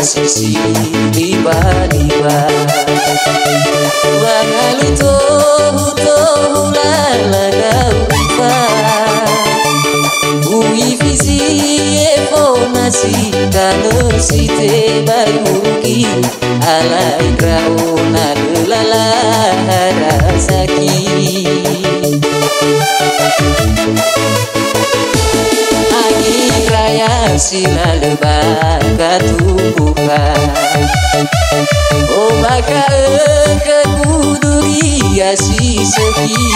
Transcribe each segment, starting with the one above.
sisi tiba-tiba wangalu tohu lala gaurifa ui visi efonasi kano site baruki alai graona lala harasaki raya sila lebaga tubuhan oh maka ke kuduri asi seki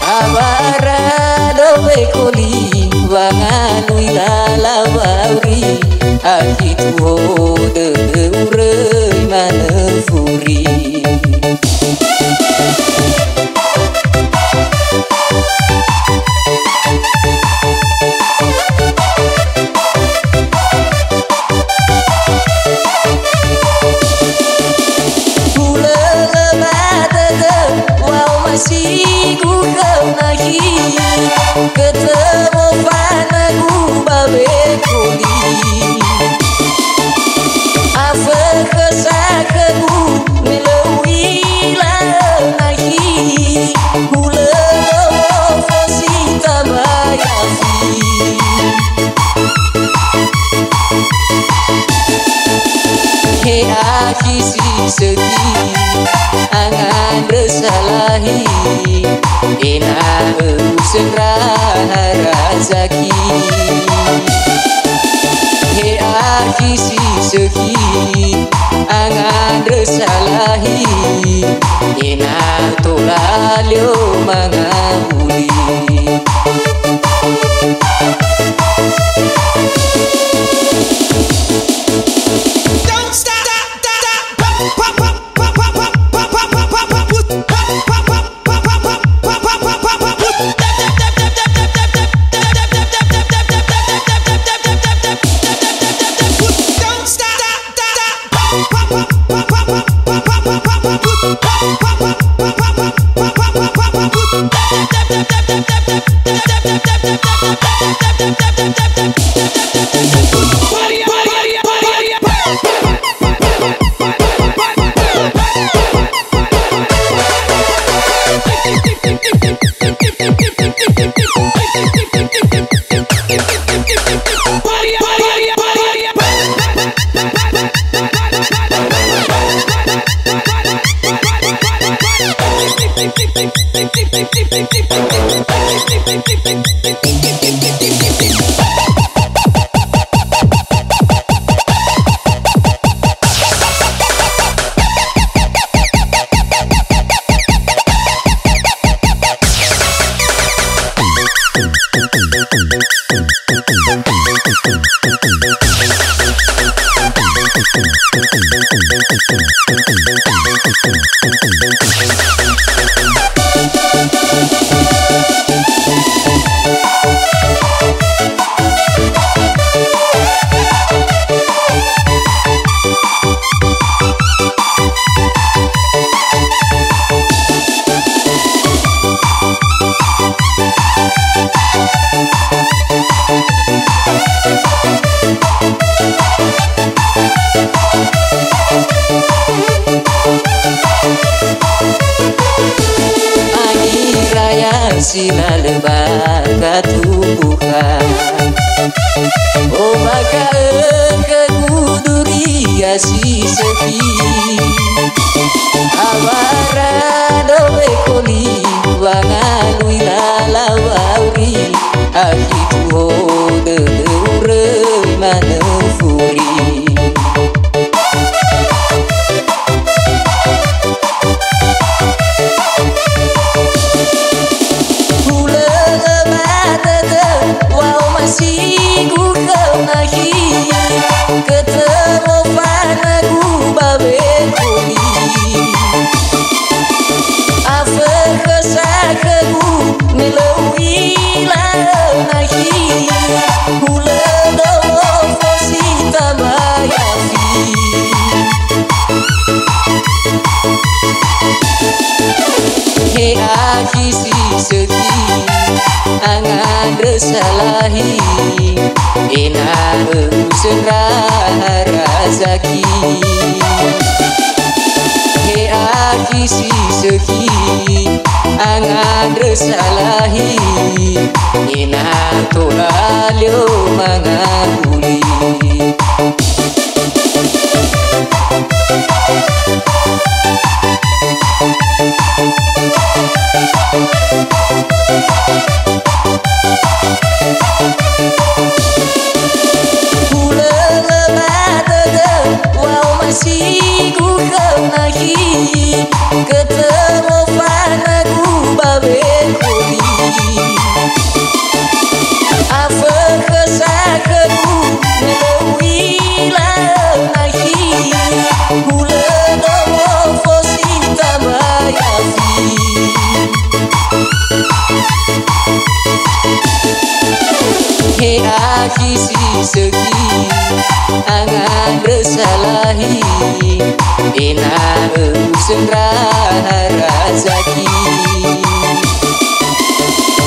abara dobe koli wanganui lalawauri akitu hode urei manefuri siku kau nahi ketemu panaku babe kuli apa kesakaku melalui nahi hula fasita bayafi he aki si segi angan resalahi ina senra razaki he aki si segi angan resalahi ina tolalio mangabuli sila lebaga tubuhan oh maka ke kuduri asi seki awara dobe koli wangalui lalawauri akitu hode urei manefuri He aki si seki angan resalahi ena usen razaki. He aki si seki angan resalahi ena tolalio mangakuli. Masih ku kenahi ketemu panaku babe kuli apa kesakeru melalui nahi hula domo fosi tabayafi. He aki si seki angan resalahi ena usen razaki.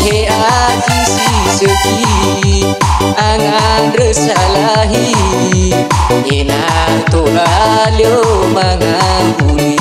He aki si seki angan resalahi ena tolalio mangakuli.